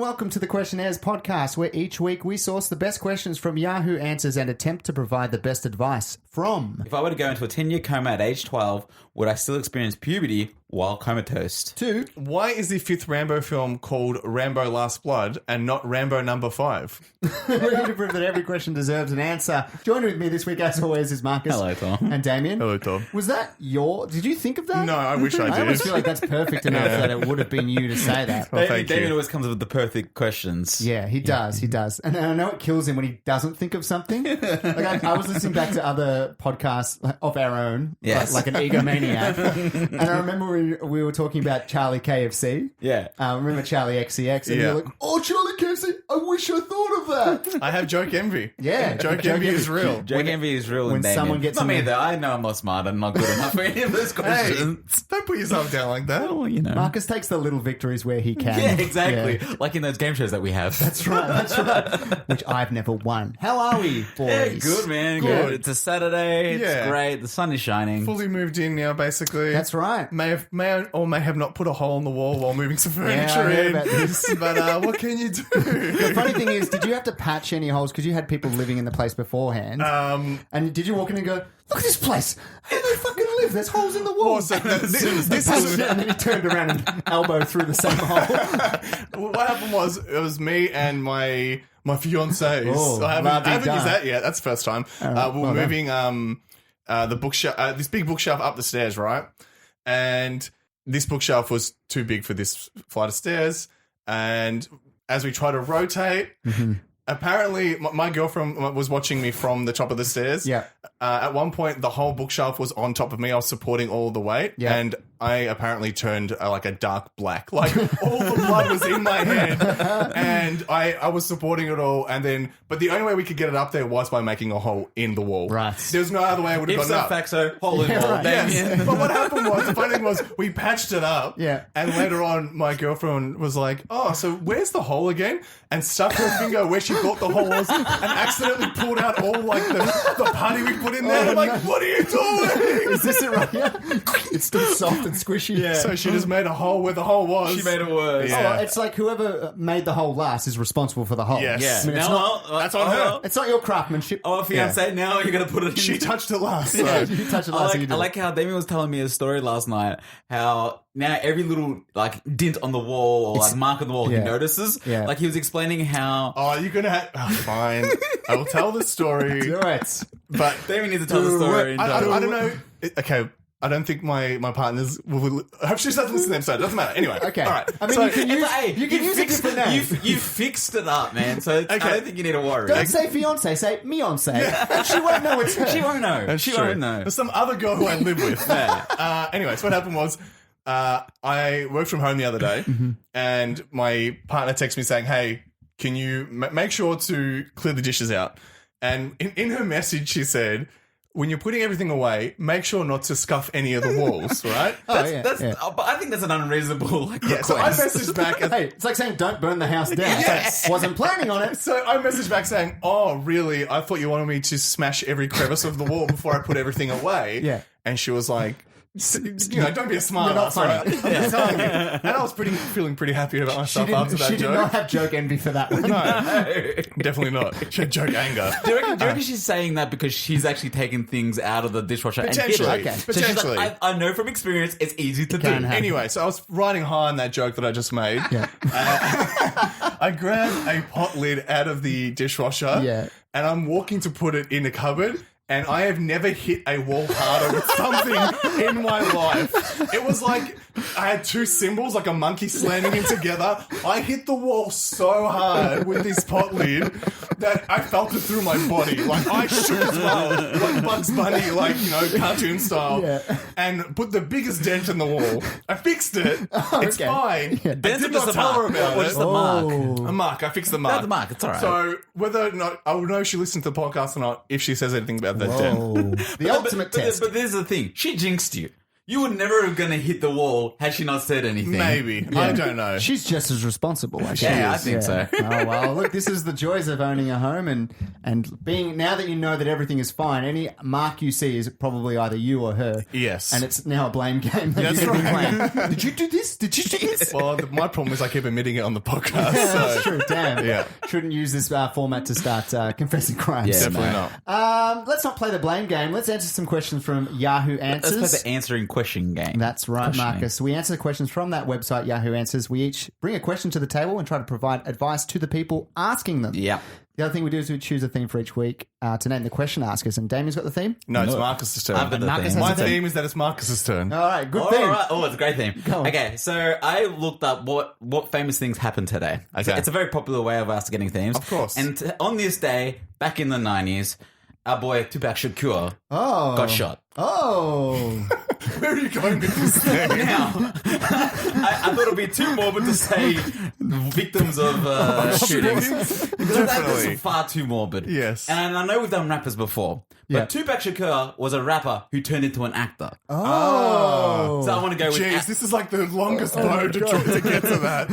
welcome to the Questionnaires podcast, where each week we source the best questions from Yahoo Answers and attempt to provide the best advice from... If I were to go into a 10-year coma at age 12, would I still experience puberty while comatose? 2. Why is the 5th Rambo film called Rambo Last Blood and not Rambo Number 5? We're here to prove that every question deserves an answer. Joining with me this week, as always, is Marcus. Hello, Tom. And Damien. Hello, Tom. Was that your... Did you think of that? No, I wish I I always did. feel like that's perfect enough that it would have been you to say that. Well, thank Damien you. always comes up with the perfect questions. Yeah, he does. He does. And I know it kills him when he doesn't think of something. Like I was listening back to other podcasts of our own, Yes. like an egomaniac. And I remember we were talking about Charlie KFC. Yeah. Remember Charlie XCX? And Yeah. you're like, oh, Charlie KFC, I wish I thought of that. I have joke envy. Yeah. Joke envy is real. Joke envy is real when in Damien. someone gets Not me, in though. I know I'm not smart and not good enough for any of those Hey, questions. don't put yourself down like that. Well, you know. Marcus takes the little victories where he can. Yeah, exactly. Yeah. Like in those game shows that we have. That's right. Which I've never won. How are we, boys? Yeah, good, man. Good. It's a Saturday. It's Yeah. great. The sun is shining. Fully moved in now, basically. That's right. May have not put a hole in the wall while moving some Yeah, I furniture heard in. about this. But what can you do? The funny thing is, did you have to patch any holes because you had people living in the place beforehand? And did you walk in and go, look at this place? How do they fucking live? There's holes in the wall. Well, so this is And then he turned around and elbowed through the same hole. what happened was it was me and my fiance. Oh, I haven't la-di-da. used that yet. That's the first time. We were moving the bookshelf, this big bookshelf up the stairs, right? And this bookshelf was too big for this flight of stairs. And as we try to rotate, apparently my girlfriend was watching me from the top of the stairs. Yeah. At one point, the whole bookshelf was on top of me. I was supporting all the weight. Yeah. And I apparently turned like a dark black. Like all the blood was in my head. And I was supporting it all. But the only way we could get it up there was by making a hole in the wall. Right. There's no other way I would have If gotten so, up. fact so, hole in wall. right. Damien. But what happened was, the funny thing was, we patched it up. Yeah. And later on, my girlfriend was like, oh, so where's the hole again? And stuck her finger where she thought the hole was and accidentally pulled out all like the putty we put in there. I'm like, what are you doing? Is this it right here? It's still soft and squishy. Yeah. So she just made a hole where the hole was. She made it worse. Yeah. Oh, it's like whoever made the hole last is responsible for the hole. Yes. Yeah. I mean, it's Now, not, That's on her. it's not your craftsmanship. Oh, fiance, now you're going to put it in. She touched it last. So. Yeah, you touch it last. I like how Damien was telling me a story last night, how now every little like dint on the wall or like mark on the wall yeah. he notices. Yeah. Like he was explaining how Oh, you're going to have... Oh, fine. I will tell the story. Do it. But Damien needs to tell the story. I don't know. Okay. I don't think my partners will... I hope she doesn't listen to them, so it doesn't matter. Anyway. Okay. All right. I mean, So- you can use, Hey, you can use a fixed, different name. you fixed it up, man. So I don't think you need to worry. Don't say fiance, say meonce. And she won't know it's her. She won't know. That's She true. won't know. There's some other girl who I live with. Anyway, so what happened was I worked from home the other day and my partner texted me saying, hey, can you make sure to clear the dishes out? And in her message, she said, when you're putting everything away, make sure not to scuff any of the walls, right? But I think that's an unreasonable like, Yeah, so I request. messaged back as, Hey, it's like saying don't burn the house down. Yes. So, wasn't planning on it. So I messaged back saying, oh, really? I thought you wanted me to smash every crevice of the wall before I put everything away. Yeah. And she was like, don't be a smart You're not ass. funny. Right? I'm just telling you. And I was feeling pretty happy about myself after that She did joke. not have joke envy for that one. No, definitely not. She had joke anger. Do you reckon she's saying that because she's actually taken things out of the dishwasher and hid Potentially. it? Okay. So she's Potentially. like, I know from experience it's easy to do. Can happen. Anyway, so I was riding high on that joke that I just made. Yeah. I grabbed a pot lid out of the dishwasher. Yeah. And I'm walking to put it in the cupboard. And I have never hit a wall harder with something in my life. It was like I had two cymbals, like a monkey slamming in together. I hit the wall so hard with this pot lid that I felt it through my body. Like I shook as well, like Bugs Bunny, like, cartoon style. Yeah. And put the biggest dent in the wall. I fixed it. It's okay. fine. I Dent's did just not a tell her mark. about What's it. the mark? A mark. I fixed the mark. No, the mark. It's all right. So whether or not I will know if she listened to the podcast or not if she says anything about that dent. The ultimate test. But this is the thing. She jinxed you. You were never going to hit the wall had she not said anything. Maybe. I don't know. She's just as responsible. I Yeah, I think so. Oh, well, look, this is the joys of owning a home and being, now that you know that everything is fine, any mark you see is probably either you or her. Yes. And it's now a blame game. That's right. Did you do this? Did you do this? Well, my problem is I keep admitting it on the podcast. Yeah, So. that's true. Damn. Yeah. Shouldn't use this format to start confessing crimes. Yeah, Definitely no. not. Let's not play the blame game. Let's answer some questions from Yahoo Answers. Let's play the answering question game. That's right, Questioning. Marcus. We answer the questions from that website, Yahoo Answers. We each bring a question to the table and try to provide advice to the people asking them. Yeah. The other thing we do is we choose a theme for each week to name the question askers. And Damien's got the theme? No, it's Marcus's turn. I've got the Marcus theme. has My a theme. theme is that it's Marcus's turn. All right, good Oh, theme. all right. Oh, it's a great theme. Go on. Okay, so I looked up what famous things happened today. Okay. It's a very popular way of us getting themes. Of course. And on this day, back in the 90s, our boy Tupac Shakur Oh. got shot. Oh. Where are you going with this thing? Now, I thought it would be too morbid to say victims of shootings. Because Definitely. that's far too morbid. Yes. And I know we've done rappers before, Yeah. but Tupac Shakur was a rapper who turned into an actor. Oh. So I want to go with Jeez, this is like the longest bow to try to get to that.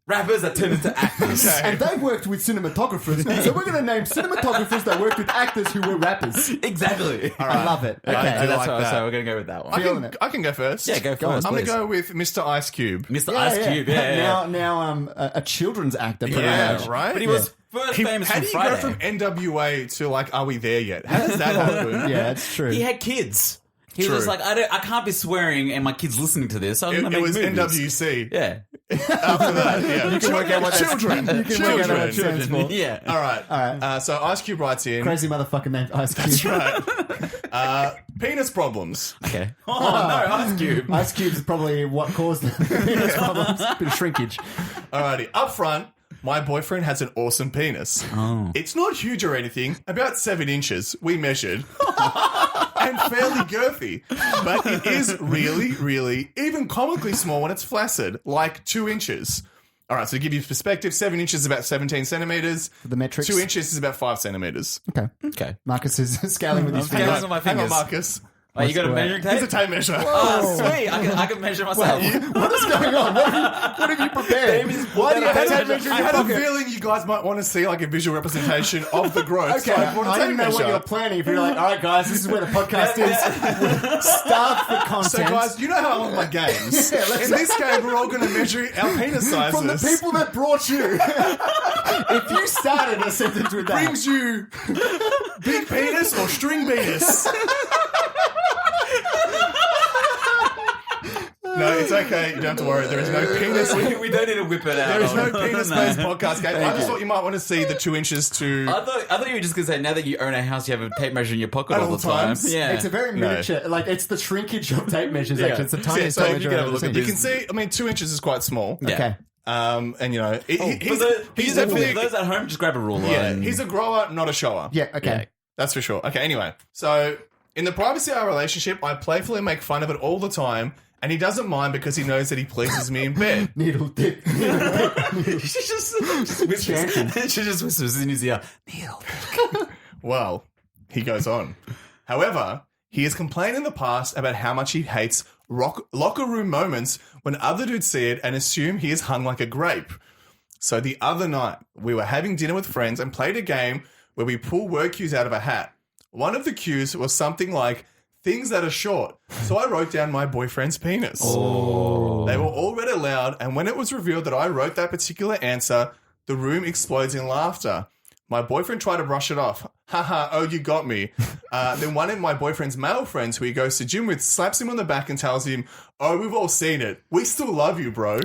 rappers that turn into actors. Okay. And they worked with cinematographers. So we're going to name cinematographers that worked with actors who were rappers. Exactly. I love it. Okay. I do That's like what, that. so we're going to go with that one. Feeling it. I can go first. Yeah, go on, first. I'm going to please. go with Mr. Ice Cube. Mr. Ice Cube, yeah. Now, a children's actor. pretty Yeah, much. right? But he was first famous How from do you Friday. go from NWA to like, are we there yet? How does that happen? Yeah, it's true. He had kids. He True. was like, I can't be swearing and my kids listening to this. So I'm It, going to it make was movies. NWC. Yeah. After that, yeah. You can work out what that's- children. you can work out what it Children. stands for. Yeah. All right. So Ice Cube writes in. Crazy motherfucker named Ice Cube. Right. Penis problems. Okay. Oh, no, Ice Cube. Ice Cube is probably what caused the penis problems. Bit of shrinkage. Alrighty. Up front, my boyfriend has an awesome penis. Oh. It's not huge or anything, about 7 inches, we measured. And fairly girthy. But it is really, really, even comically small when it's flaccid, like 2 inches. Alright, so to give you perspective, 7 inches is about 17 centimeters. The metrics. 2 inches is about 5 centimeters. Okay. Okay. Marcus is scaling with his Hang fingers. on, my Hang on, fingers. Marcus. Oh, you got a Wait. measuring Here's a tape? tape measure. Oh, sweet. I can measure myself. What is going on? What have you prepared? Baby's Why do you pulled have out a tape measure in I your had a pocket? feeling you guys might want to see like a visual representation of the growth. Okay, So I brought a I tape didn't know what measure. you were planning. If you're like, all right, guys, this is where the podcast is. Starved for content. So, guys, you know how I love my games. Yeah, let's- In this game, we're all going to measure our penis sizes. from the people that brought you. If you started a sentence with that, brings you big penis or string penis. No, it's okay. You don't have to worry. There is no penis. We don't need to whip it out. There is no penis-based podcast game. I just thought you might want to see the 2 inches to. I thought you were just going to say, now that you own a house, you have a tape measure in your pocket At all all the time. times. Yeah. it's a very miniature. Like it's the shrinkage of tape measures. Yeah. Actually, it's the Yeah, tiniest so tape if measure you can have I've a look ever at seen. You can see. I mean, 2 inches is quite small. Yeah. Okay. And you know, he's For definitely. those at home, just grab a ruler. Yeah, and- he's a grower, not a shower. Yeah. Okay. Yeah. That's for sure. Okay, anyway. So, in the privacy of our relationship, I playfully make fun of it all the time, and he doesn't mind because he knows that he pleases me in bed. Needle dip. she just whispers. She just whispers in his ear. Neil. Well, he goes on. However, he has complained in the past about how much he hates locker room moments when other dudes see it and assume he is hung like a grape. So the other night, we were having dinner with friends and played a game where we pull word cues out of a hat. One of the cues was something like, things that are short. So I wrote down my boyfriend's penis. Oh. They were all read aloud, and when it was revealed that I wrote that particular answer, the room explodes in laughter. My boyfriend tried to brush it off. Haha, oh, you got me. Then one of my boyfriend's male friends who he goes to gym with slaps him on the back and tells him, oh, we've all seen it. We still love you, bro.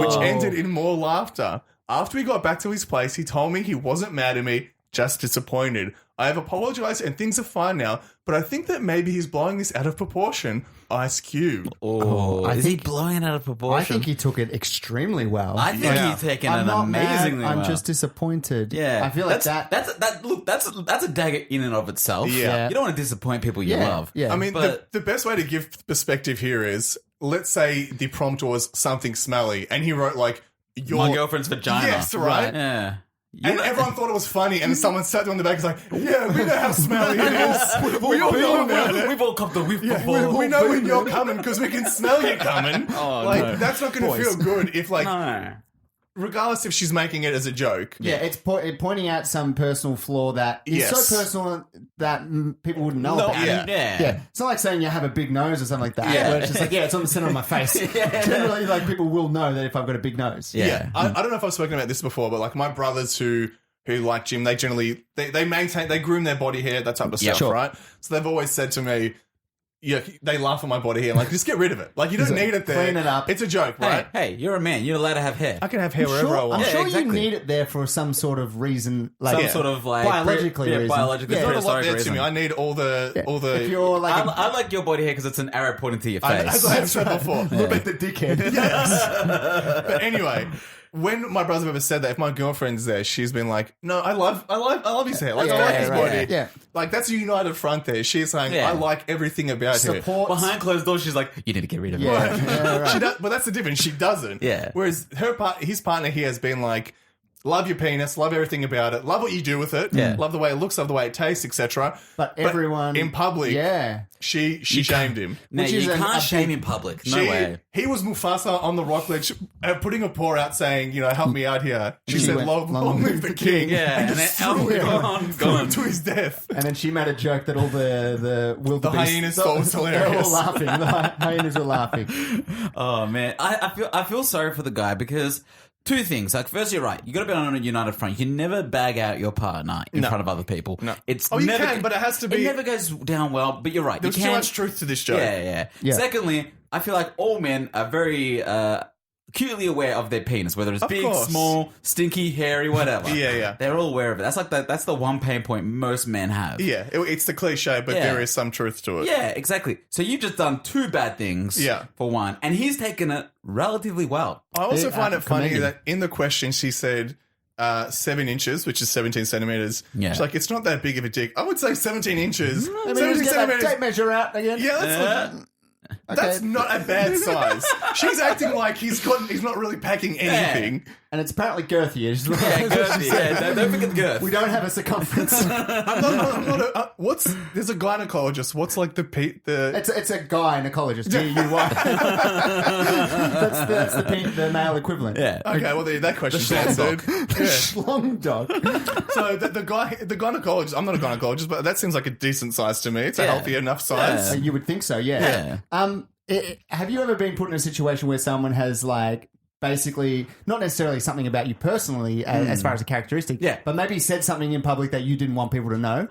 Which ended in more laughter. After we got back to his place, he told me he wasn't mad at me, just disappointed. I have apologized and things are fine now, but I think that maybe he's blowing this out of proportion. Ice Cube. Oh, I is he think- blowing it out of proportion? I think he took it extremely well. I think Yeah. he's taken I'm it not mad, amazingly I'm well. just disappointed. Yeah, I feel like that's a dagger in and of itself. Yeah. You don't want to disappoint people you Yeah, love. yeah. I mean, But- the best way to give perspective here is, let's say the prompt was something smelly, and he wrote like, your My girlfriend's vagina. Yes, right. Yeah. And everyone thought it was funny, and someone sat on the back and was like, yeah, we know how smelly it is. We all know about it. We've all copped the whiff Yeah, before. we know when you're coming because we can smell you coming. That's not going to feel good if, regardless if she's making it as a joke. Yeah, it's pointing out some personal flaw that is so personal that people wouldn't know about. Yeah. It's not like saying you have a big nose or something like that. Where it's just like, it's on the center of my face. Generally, like, people will know that if I've got a big nose. Yeah. I don't know if I've spoken about this before, but like my brothers who like gym, they generally they groom their body hair, that type of stuff, right? So they've always said to me, they laugh at my body hair, like, just get rid of it. Like, you don't need it there. Clean it up. It's a joke, right? Hey, you're a man. You're allowed to have hair. I can have hair wherever I want. I'm sure exactly. you need it there for some sort of reason, like Some sort of like biologically reason. Biologically, There's not a lot prehistoric there to reason. me. I need all the. If you're like, I like your body hair because it's an arrow pointing to your face. As I have said before. look at the dickhead. But anyway, when my brothers have ever said that, if my girlfriend's there, she's been like, "No, I love his hair. Like, I like his body. Yeah. Like, that's a united front there." She's saying, Yeah. "I like everything about him." Support. Behind closed doors, she's like, "You need to get rid of it." Right. She does, but that's the difference. She doesn't. Yeah. Whereas his partner here has been like, love your penis, love everything about it, love what you do with it, Yeah. love the way it looks, love the way it tastes, etc. But everyone in public, she shamed him. No, Which you is can't shame in public. No way. He was Mufasa on the rock ledge, putting a paw out, saying, "Help me out here." She said, went, "Long live the king." Yeah, and then just threw him gone. to his death. And then she made a joke that all the wildebeest, hyenas thought it was they're all hilarious. laughing. The hyenas were laughing. Oh man, I feel sorry for the guy because two things. Like, first, you're right. You got to be on a united front. You can never bag out your partner in front of other people. No. It's You never, can, but it has to be. It never goes down well. But you're right. There's you too can, much truth to this joke. Yeah. Secondly, I feel like all men are very acutely aware of their penis, whether it's Of big, course. small, stinky, hairy, whatever. Yeah. They're all aware of it. That's the one pain point most men have. Yeah, it's the cliche, but Yeah. there is some truth to it. Yeah, exactly. So you've just done two bad things for one, and he's taken it relatively well. I also find it funny commending. that in the question she said 7 inches, which is 17 centimeters. Yeah. She's like, it's not that big of a dick. I would say 17 inches. Let me 17 just get that centimeters. tape measure out again. Yeah, that's not a bad size. She's acting like he's not really packing anything. And it's apparently girthy. Yeah, girthy. Yeah, don't forget the girth. We don't have a circumference. I'm not a, there's a gynecologist. What's like the It's a gynecologist. G-U-Y. that's the male equivalent. Yeah. okay, well, that question's answered. The schlong dog. So the gynecologist, I'm not a gynecologist, but that seems like a decent size to me. It's a healthy enough size. You would think so, yeah. Have you ever been put in a situation where someone has like basically not necessarily something about you personally as far as a characteristic, but maybe said something in public that you didn't want people to know?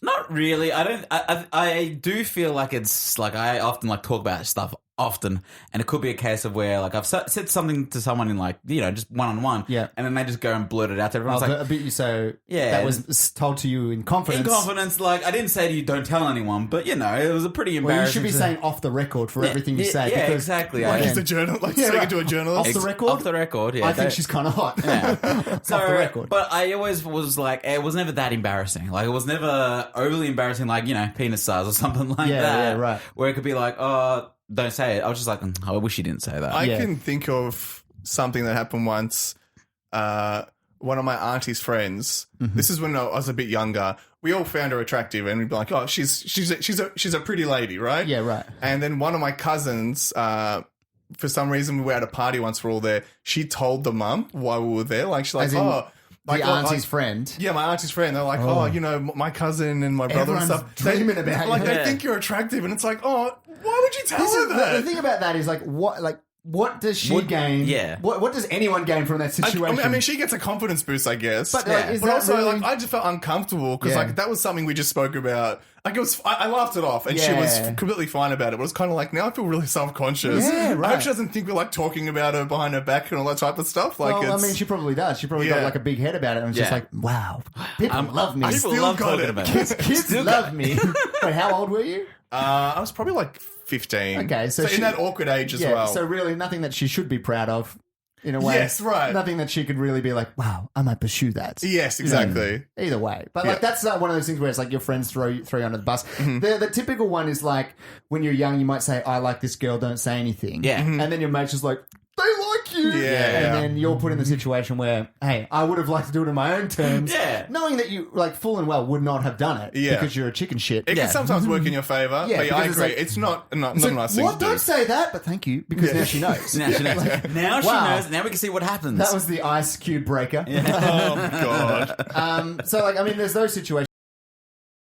Not really. I do feel like it's like I often like talk about stuff often, and it could be a case of where like I've said something to someone in like just one-on-one, and then they just go and blurt it out to everyone. It's like, A bit so Yeah. that was told to you in confidence. in confidence, like I didn't say to you, don't tell anyone, but it was a pretty embarrassing. Well, you should be saying off the record for everything you say. Yeah, because exactly. Like I- he's a journalist, like speaking to a journalist. Off the record? Off the record, yeah. I think she's kind of hot. So, Off the record. but I always was like, it was never that embarrassing. Like, it was never overly embarrassing, like, penis size or something like Yeah, that. yeah, right. Where it could be like, oh, don't say it. I was just like, I wish you didn't say that. I Yeah. can think of something that happened once. One of my auntie's friends. This is when I was a bit younger. We all found her attractive, and we'd be like, "Oh, she's a pretty lady, right?" Yeah, right. And then one of my cousins, for some reason, we were at a party once. We're all there. She told the mum while we were there, like she's like, As in "Oh." Like, the auntie's friend. Yeah, my auntie's friend. They're like, my cousin and my brother Everyone's and stuff. dreaming about like you. they Yeah. think you're attractive, and it's like, oh, why would you tell her that? The thing about that is what does she gain? yeah. What does anyone gain from that situation? I mean, she gets a confidence boost, I guess. But, is But that also, really... I just felt uncomfortable because, Yeah. that was something we just spoke about. Like, it was, I laughed it off, and she was Yeah. completely fine about it. But it was kind of like, now I feel really self-conscious. Yeah, I right. hope she doesn't think we're, talking about her behind her back and all that type of stuff. Like, Well, I it's... mean, she probably does. She probably Yeah. got like a big head about it, and it's just Yeah. like, wow, people love me. I People still love got talking it. about it. Kids love me. Wait, how old were you? I was probably, 15. Okay, so in that awkward age as Yeah, well. so really nothing that she should be proud of, in a way. Yes, right. Nothing that she could really be like, wow, I might pursue that. Yes, exactly. Either way. But Yeah. that's one of those things where it's like your friends throw you under the bus. Mm-hmm. The typical one is like when you're young, you might say, I like this girl, don't say anything. Yeah. Mm-hmm. And then your mate's just like, they like you. Yeah. And then you're put in the situation where, hey, I would have liked to do it on my own terms. Yeah. Knowing that you, like, full and well would not have done it. Yeah. Because you're a chicken shit. It can sometimes work in your favour. Yeah, but I because agree. it's like- It's not a nice thing What? to do. Don't say that, but thank you, because now she knows. Now she knows. Now she Wow. knows. Now we can see what happens. That was the ice cube breaker. Oh, God. So, like, I mean, there's those situations.